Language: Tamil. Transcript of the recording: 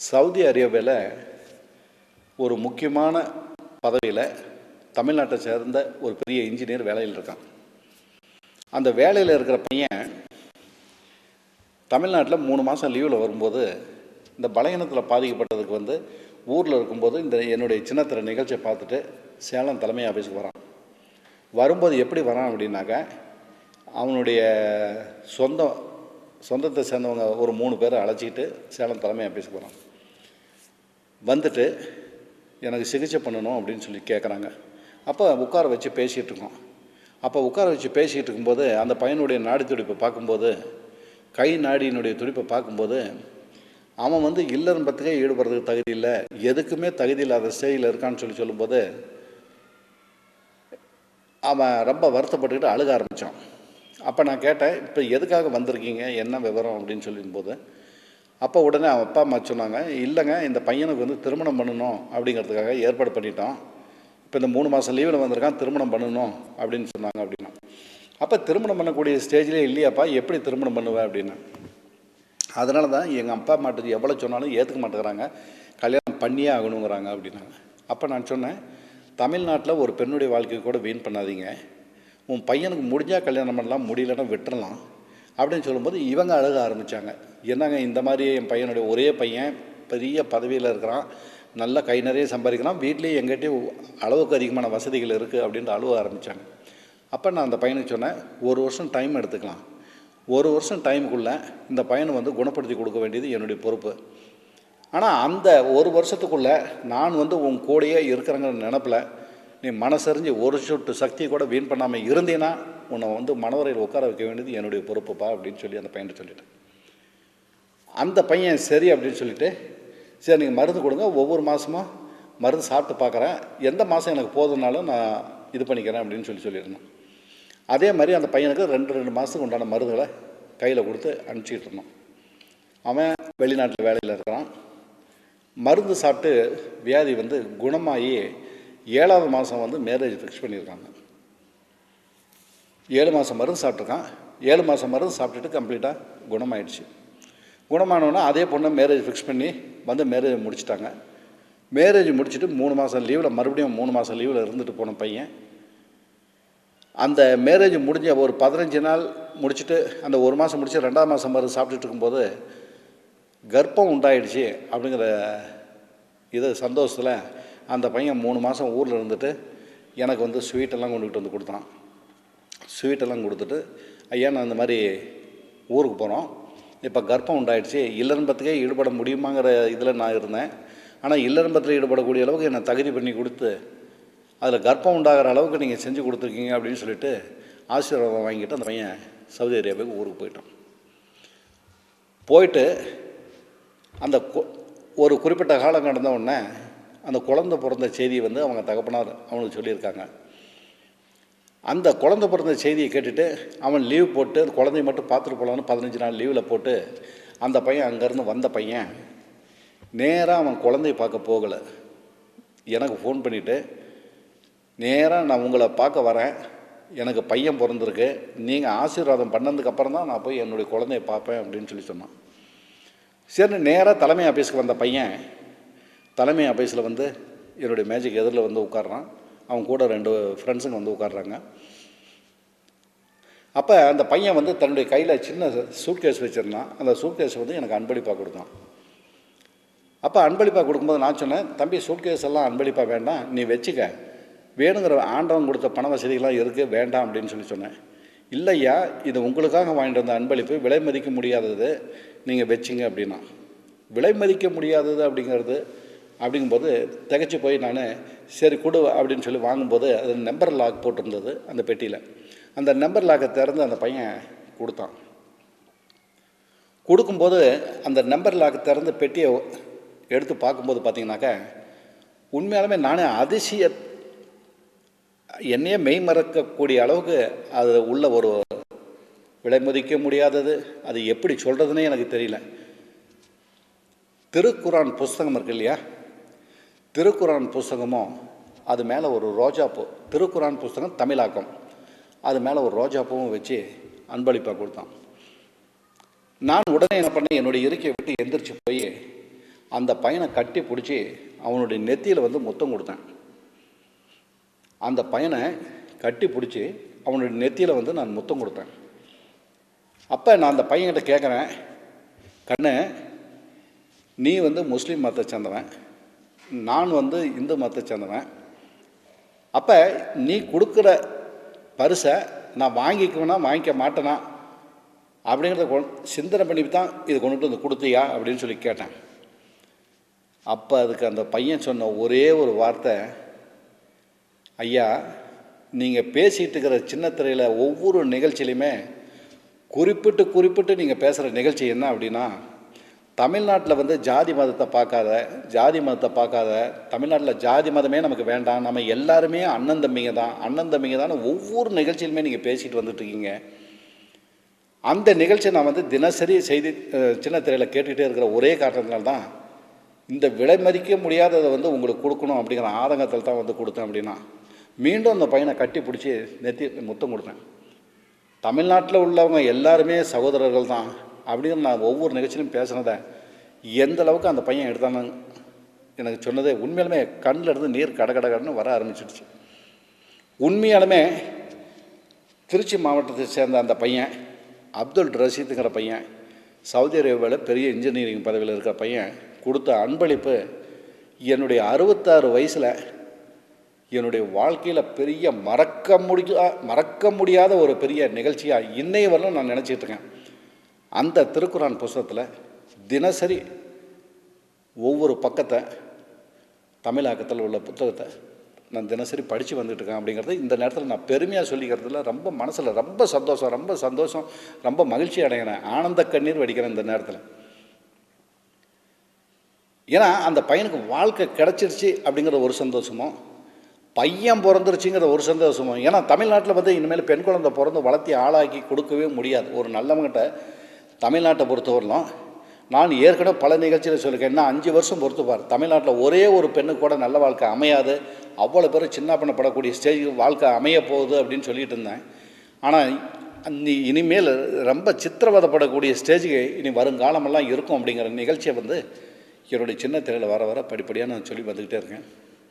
சவுதி அரேபியாவில் ஒரு முக்கியமான பதவியில் தமிழ்நாட்டை சேர்ந்த ஒரு பெரிய இன்ஜினியர் வேலையில் இருக்கான். அந்த வேலையில் இருக்கிற பையன் தமிழ்நாட்டில் 3 மாதம் லீவில் வரும்போது இந்த பலகீனத்தில் பாதிக்கப்பட்டதுக்கு ஊரில் இருக்கும்போது இந்த என்னுடைய சின்னத்திரை நிகழ்ச்சியை பார்த்துட்டு சேலம் தலைமை ஆஃபீஸுக்கு வரான். வரும்போது எப்படி வரான் அப்படின்னாக்க, அவனுடைய சொந்தத்தை சேர்ந்தவங்க ஒரு 3 பேரை அழைச்சிக்கிட்டு சேலம் தலைமை ஆஃபீஸுக்கு வரான். வந்துட்டு எனக்கு சிகிச்சை பண்ணணும் அப்படின்னு சொல்லி கேட்குறாங்க. அப்போ உட்கார வச்சு பேசிகிட்டு இருக்கோம். அப்போ உட்கார வச்சு பேசிகிட்டு இருக்கும்போது அந்த பையனுடைய நாடி துடிப்பை பார்க்கும்போது, கை நாடியினுடைய துடிப்பை பார்க்கும்போது, அவன் இல்லறம்பத்துக்கே ஈடுபடுறதுக்கு தகுதி இல்லை, எதுக்குமே தகுதி இல்லாத ஸ்டேஜில் இருக்கான்னு சொல்லும்போது அவன் ரொம்ப வருத்தப்பட்டுக்கிட்டு அழுக ஆரம்பித்தான். அப்போ நான் கேட்டேன், இப்போ எதுக்காக வந்திருக்கீங்க, என்ன விவரம் அப்படின்னு சொல்லும்போது, அப்போ உடனே அவன் அப்பா அம்மா சொன்னாங்க, இல்லைங்க, இந்த பையனுக்கு திருமணம் பண்ணணும் அப்படிங்கிறதுக்காக ஏற்பாடு பண்ணிட்டோம். இப்போ இந்த 3 மாதம் லீவில் வந்திருக்கான், திருமணம் பண்ணணும் அப்படின்னு சொன்னாங்க அப்படின்னா. அப்போ திருமணம் பண்ணக்கூடிய ஸ்டேஜ்லேயே இல்லையாப்பா, எப்படி திருமணம் பண்ணுவேன் அப்படின்னா. அதனால தான் எங்கள் அப்பா அம்மாட்டுக்கு எவ்வளோ சொன்னாலும் ஏற்றுக்க மாட்டேங்கிறாங்க, கல்யாணம் பண்ணியே ஆகணுங்கிறாங்க அப்படின்னாங்க. அப்போ நான் சொன்னேன், தமிழ்நாட்டில் ஒரு பெண்ணுடைய வாழ்க்கையை கூட வீண் பண்ணாதீங்க, உன் பையனுக்கு முடிஞ்சால் கல்யாணம் பண்ணலாம், முடியலன்னா விட்டுறலாம் அப்படின்னு சொல்லும்போது இவங்க அழுக ஆரம்பித்தாங்க. என்னங்க, இந்த மாதிரி என் பையனுடைய ஒரே பையன் பெரிய பதவியில் இருக்கிறான், நல்லா கை நிறைய சம்பாதிக்கிறான், வீட்லேயும் எங்கிட்டையும் அளவுக்கு அதிகமான வசதிகள் இருக்குது அப்படின்ட்டு அழுவ ஆரம்பித்தாங்க. அப்போ நான் அந்த பையனுக்கு சொன்னேன், 1 வருஷம் டைம் எடுத்துக்கலாம், 1 வருஷம் டைமுக்குள்ளே இந்த பையனை குணப்படுத்தி கொடுக்க வேண்டியது என்னுடைய பொறுப்பு. ஆனால் அந்த 1 வருஷத்துக்குள்ளே நான் உன் கூடையே இருக்கிறேங்கிற நினப்பில் நீ மனசறிஞ்சு ஒரு சொட்டு சக்தியை கூட வீண் பண்ணாமல் இருந்தீன்னா உன்னை மனவரையில் உட்கார வைக்க வேண்டியது என்னுடைய பொறுப்புப்பா அப்படின்னு சொல்லி அந்த பையன்கிட்ட சொல்லிட்டேன். அந்த பையன் சரி அப்படின்னு சொல்லிவிட்டு, சரி நீங்கள் மருந்து கொடுங்க, ஒவ்வொரு மாதமும் மருந்து சாப்பிட்டு பார்க்குறேன், எந்த மாதம் எனக்கு போதுனாலும் நான் இது பண்ணிக்கிறேன் அப்படின்னு சொல்லியிருந்தேன். அதே மாதிரி அந்த பையனுக்கு 2 மாதத்துக்கு உண்டான மருந்துகளை கையில் கொடுத்து அனுப்பிச்சிக்கிட்டு இருந்தோம். அவன் வெளிநாட்டில் வேலையில் இருக்கிறான். மருந்து சாப்பிட்டு வியாதி குணமாகி 7வது மாதம் மேரேஜ் ஃபிக்ஸ் பண்ணியிருக்காங்க. 7 மாதம் மருந்து சாப்பிட்ருக்கான். 7 மாதம் மருந்து சாப்பிட்டுட்டு கம்ப்ளீட்டாக குணமாயிடுச்சு. குணமானோன்னா அதே பொண்ணை மேரேஜ் ஃபிக்ஸ் பண்ணி மேரேஜ் முடிச்சிட்டாங்க. மேரேஜ் முடிச்சுட்டு 3 மாதம் லீவில் மறுபடியும் 3 மாதம் லீவில் இருந்துட்டு போன பையன் அந்த மேரேஜ் முடிஞ்ச ஒரு 15 நாள் முடிச்சுட்டு அந்த 1 மாதம் முடிச்சு 2வது மாதம் மருந்து சாப்பிட்டுட்டு இருக்கும்போது கர்ப்பம் உண்டாயிடுச்சு அப்படிங்கிற இது சந்தோஷத்தில் அந்த பையன் 3 மாதம் ஊரில் இருந்துட்டு எனக்கு ஸ்வீட்டெல்லாம் கொண்டுகிட்டு கொடுத்தான். ஸ்வீட்டெல்லாம் கொடுத்துட்டு, ஐயா நான் இந்த மாதிரி ஊருக்கு போகிறோம், இப்போ கர்ப்பம் உண்டாயிடுச்சு, இல்லறம்பத்துக்கே ஈடுபட முடியுமாங்கிற இதில் நான் இருந்தேன், ஆனால் இல்லறம்பத்தில் ஈடுபடக்கூடிய அளவுக்கு என்னை தகுதி பண்ணி கொடுத்து அதில் கர்ப்பம் உண்டாகிற அளவுக்கு நீங்கள் செஞ்சு கொடுத்துருக்கீங்க அப்படின்னு சொல்லிட்டு ஆசீர்வாதம் வாங்கிட்டு அந்த பையன் சவுதி அரேபியாவுக்கு ஊருக்கு போயிட்டு அந்த ஒரு குறிப்பிட்ட காலம் கடந்த உடனே அந்த குழந்தை பிறந்த செய்தியை அவங்க தகப்பனார் அவனுக்கு சொல்லியிருக்காங்க. அந்த குழந்தை பிறந்த செய்தியை கேட்டுட்டு அவன் லீவ் போட்டு குழந்தைய மட்டும் பார்த்துட்டு போகலான்னு 15 நாள் லீவில் போட்டு அந்த பையன் அங்கேருந்து வந்த பையன் நேராக அவன் குழந்தைய பார்க்க போகலை. எனக்கு ஃபோன் பண்ணிவிட்டு, நேராக நான் உங்களை பார்க்க வரேன், எனக்கு பையன் பிறந்திருக்கு, நீங்கள் ஆசீர்வாதம் பண்ணதுக்கப்புறம் தான் நான் போய் என்னுடைய குழந்தைய பார்ப்பேன் அப்படின்னு சொன்னான். சரி, நேராக தலைமை ஆஃபீஸுக்கு வந்த பையன் தலைமை ஆஃபீஸில் என்னுடைய மேஜிக் எதிரில் உட்காடுறான். அவன் கூட 2 ஃப்ரெண்ட்ஸுங்க உட்காடுறாங்க. அப்போ அந்த பையன் தன்னுடைய கையில் சின்ன சூட்கேஸ் வச்சுருந்தான். அந்த சூட்கேஸ் எனக்கு அன்பளிப்பாக கொடுத்தான். அப்போ அன்பளிப்பாக கொடுக்கும்போது நான் சொன்னேன், தம்பி சூட்கேஸ் எல்லாம் அன்பளிப்பாக வேண்டாம், நீ வச்சுக்க, வேணுங்கிற ஆண்டவன் கொடுத்த பண வசதிகள்லாம் இருக்குது, வேண்டாம் அப்படின்னு சொன்னேன். இல்லையா, இது உங்களுக்காக வாங்கிட்டு வந்த அன்பளிப்பு, விலை மதிக்க முடியாதது, நீங்கள் வச்சிங்க அப்படின்னா. விலை மதிக்க முடியாதது அப்படிங்கும்போது திகச்சு போய் நான் சரி கொடு அப்படின்னு சொல்லி வாங்கும்போது அது நம்பர் லாக் போட்டிருந்தது அந்த பெட்டியில். அந்த நம்பர் லாக்கை திறந்து அந்த பையன் கொடுத்தான். கொடுக்கும்போது அந்த நம்பர் லாக்கை திறந்து பெட்டியை எடுத்து பார்க்கும்போது பார்த்தீங்கன்னாக்கா, உண்மையாலுமே நானே என்னையே மெய் மறக்கக்கூடிய அளவுக்கு அது உள்ள ஒரு விலை மதிக்க முடியாதது, அது எப்படி சொல்கிறதுனே எனக்கு தெரியல. திருக்குரான் புஸ்தகம் இருக்கு இல்லையா, திருக்குரான் புஸ்தகமும் அது மேலே ஒரு ரோஜாப்பூ, திருக்குரான் புஸ்தகம் தமிழாக்கம், அது மேலே ஒரு ரோஜாப்பூவும் வச்சு அன்பளிப்பாக கொடுத்தான். நான் உடனே என்ன பண்ணேன், என்னுடைய இருக்கையை விட்டு எந்திரிச்சு போய் அந்த பையனை கட்டி பிடிச்சி அவனுடைய நெத்தியில் வந்து முத்தம் கொடுத்தேன். அந்த பையனை கட்டி பிடிச்சி அவனுடைய நெத்தியில் வந்து நான் முத்தம் கொடுத்தேன். அப்போ நான் அந்த பையன்கிட்ட கேட்குறேன், கண்ணு, நீ வந்து முஸ்லீம் மதத்தை சேர்ந்தவன், நான் வந்து இந்து மதத்தை சேர்ந்தவன். அப்போ நீ கொடுக்குற பரிசை நான் வாங்கிக்குவேனா வாங்கிக்க மாட்டேனா அப்படிங்கிறத சிந்தனை பண்ணி தான் இது கொண்டுட்டு வந்து கொடுத்தியா அப்படின்னு சொல்லி கேட்டேன். அப்போ அதுக்கு அந்த பையன் சொன்ன ஒரே ஒரு வார்த்தை, ஐயா, நீங்கள் பேசிகிட்டு இருக்கிற சின்ன திரையில் ஒவ்வொரு நிகழ்ச்சியிலையுமே குறிப்பிட்டு நீங்கள் பேசுகிற நிகழ்ச்சி என்ன அப்படின்னா, தமிழ்நாட்டில் வந்து ஜாதி மதத்தை பார்க்காத, தமிழ்நாட்டில் ஜாதி மதமே நமக்கு வேண்டாம், நம்ம எல்லாருமே அண்ணன் தம்பிங்க தான் ஒவ்வொரு நிகழ்ச்சியிலுமே நீங்கள் பேசிட்டு வந்துட்டுருக்கீங்க. அந்த நிகழ்ச்சியை நான் வந்து தினசரி செய்தி சின்ன திரையில் கேட்டுக்கிட்டே இருக்கிற ஒரே காரணத்தினால்தான் இந்த விலை மதிக்க முடியாததை வந்து உங்களுக்கு கொடுக்கணும் அப்படிங்கிற ஆதங்கத்தில் தான் வந்து கொடுத்தேன் அப்படின்னா, மீண்டும் அந்த பையனை கட்டி பிடிச்சி நெத்தி முத்தம் கொடுத்தேன். தமிழ்நாட்டில் உள்ளவங்க எல்லாருமே சகோதரர்கள் தான் அப்படின்னு நான் ஒவ்வொரு நிகழ்ச்சியிலும் பேசுனதை எந்த அளவுக்கு அந்த பையன் எடுத்தானு எனக்கு சொன்னதே உண்மையாலுமே கண்ணில் இருந்து நீர் கடன்னு வர ஆரம்பிச்சிடுச்சு. உண்மையாலுமே திருச்சி மாவட்டத்தை சேர்ந்த அந்த பையன் அப்துல் ரஷீதுங்கிற பையன், சவுதி அரேபியாவில் பெரிய இன்ஜினியரிங் பதவியில் இருக்கிற பையன் கொடுத்த அன்பளிப்பு என்னுடைய 66 வயசில் என்னுடைய வாழ்க்கையில் பெரிய மறக்க முடியாத ஒரு பெரிய நிகழ்ச்சியாக இன்னைய வரலும் நான் நினச்சிட்டு இருக்கேன். அந்த திருக்குரான் புஸ்தகத்தில் தினசரி ஒவ்வொரு பக்கத்தை தமிழாக்கத்தில் உள்ள புத்தகத்தை நான் தினசரி படித்து வந்துட்டுருக்கேன் அப்படிங்கிறது இந்த நேரத்தில் நான் பெருமையாக சொல்லிக்கிறதுல ரொம்ப மனசில் ரொம்ப சந்தோஷம், ரொம்ப மகிழ்ச்சி அடைகிறேன், ஆனந்த கண்ணீர் வடிக்கிறேன் இந்த நேரத்தில். ஏன்னா அந்த பையனுக்கு வாழ்க்கை கிடச்சிருச்சு அப்படிங்கிற ஒரு சந்தோஷமும், பையன் பிறந்துருச்சுங்கிற ஒரு சந்தோஷமும். ஏன்னா தமிழ்நாட்டில் வந்து இனிமேல் பெண் குழந்தை பிறந்து வளர்த்தி ஆளாக்கி கொடுக்கவே முடியாது. ஒரு நல்லவங்கிட்ட தமிழ்நாட்டை பொறுத்தவரையிலும் நான் ஏற்கனவே பல நிகழ்ச்சியில் சொல்லியிருக்கேன், என்ன 5 வருஷம் பொறுத்துப்பார், தமிழ்நாட்டில் ஒரே ஒரு பெண்ணுக்கு கூட நல்ல வாழ்க்கை அமையாது, அவ்வளோ பேர் சின்ன பண்ணப்படக்கூடிய ஸ்டேஜுக்கு வாழ்க்கை அமைய போகுது அப்படின்னு சொல்லிட்டு இருந்தேன். ஆனால் இனிமேல் ரொம்ப சித்திரவதைப்படக்கூடிய ஸ்டேஜுக்கு இனி வருங்காலமெல்லாம் இருக்கும் அப்படிங்கிற நிகழ்ச்சியை வந்து என்னுடைய சின்ன திரையில் வர படிப்படியாக நான் சொல்லி வந்துக்கிட்டே இருக்கேன்.